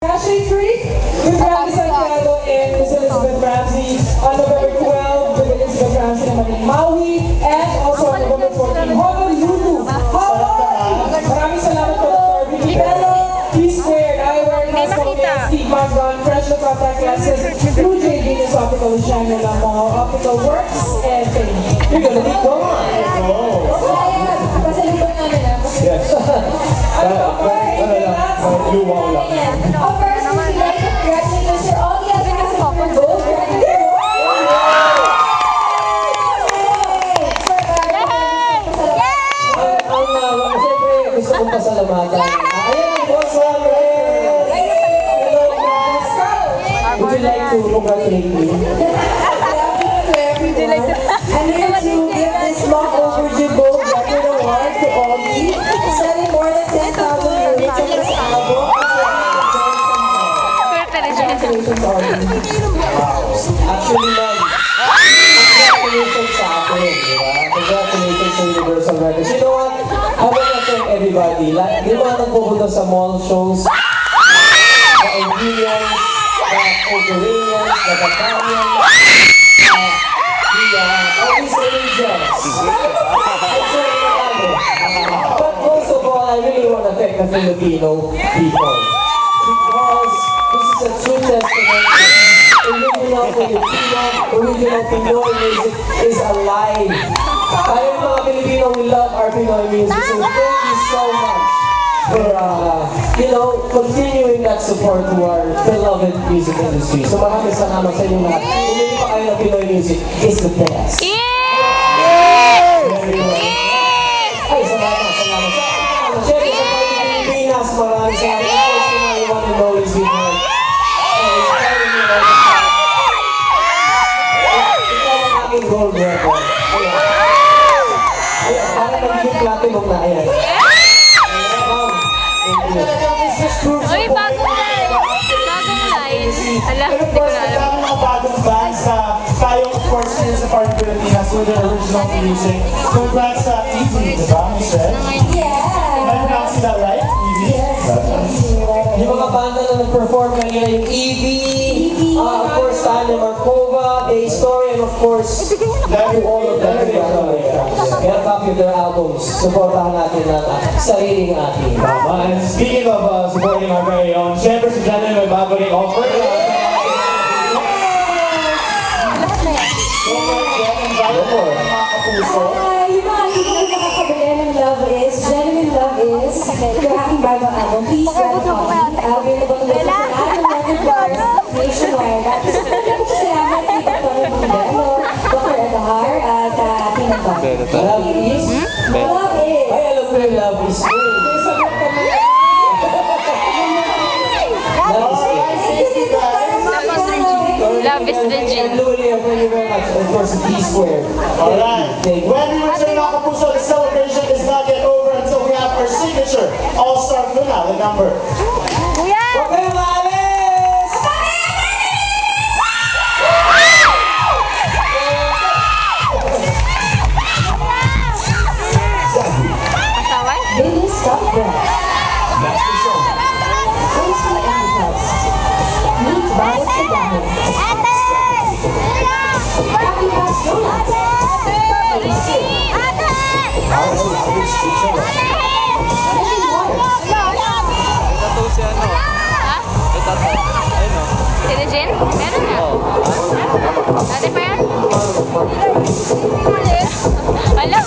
Hashtag 3 with Randy Santiago and Miss Elizabeth Ramsey on November 12 with Elizabeth Ramsey naman in Maui and also on November 14 Honolulu. Maraming salamat po Dr. Vicky Bello, P-Squared, Eyewear, Cosmo, Steve Magron, Fresh the Contact Lenses, Blue Jay Venus Optical, Shangri-La Mall, Optical Works, and you're gonna be gone. Pasalubong namin ah. Yes. Luwang lang. First, we'd like to congratulate Sir all the other gold. Siyempre, gusto kong pasalamatan. Ayan ang boss Would you like to congratulate me? And here to give this long overdue gold record award to Ollie, selling more than 10,000 units of this album. Congratulations, Ollie. Actually, ma'am, congratulations sa akin, di ba? Congratulations sa Universal Records. You know what? I want to thank everybody. Like, di ba nagpupunta sa mall shows? The Indians, the Overanians, the Battalians, all these angels. But most of all, I really want to thank the Filipino people. Because this is a true testament that original Filipino, original Pinoy music is alive. Tayo mga Filipino, we love our Pinoy music. So thank you so much for, continuing that support to our beloved music industry. So maraming salamat sa inyo lahat. Pumili pa kayo ng Pinoy music is the best. Ay, salamat. Siyempre sa Pilipinas, maraming salamat. I want to know is before. Ikaw ang aking gold record. Parang nagiging platinum na yan. Uy, bagong line! Bagong line! Alam, hindi ko na alam. Ang mga bagong bands tayo, of course, here sa Party Pilipinas with their original music. Congrats sa Evie, diba, Michelle? Yeah! I pronounce that right? Evie? Yung mga banda na nag-perform kanina, yung Evie, of course, Tanya Markova, The Story, and of course, all of them. Kaya copy of their albums. Supportahan natin ang sariling ating. And speaking of supporting our very own, siyempre si Janet may bago rin offer. Yung mga hindi nakakabili ng Love Is, Genuine Love Is, yung aking bagong album, please grab a copy. Available na sa lahat ng record bars nationwide. At salamat kay Dr. Bundelo, Dr. Adahar, at aking nagbago. Love is? Love Is! Ay, alam ko yung Love is me. Love is legit. Thank you very much. Of course, P-Squared. Alright. When we return mga kapuso, the celebration is not yet over until we have our signature all-star finale number. Kuya! Huwag kayo maalis! Pasaway? Baby Stop Breath. Tasty Enterprise. Meet Bawat sa Dahon. Happy Pass Donuts. Tasty. Energy Waters. Sila Jen? Meron na. Dati pa yan? Alam!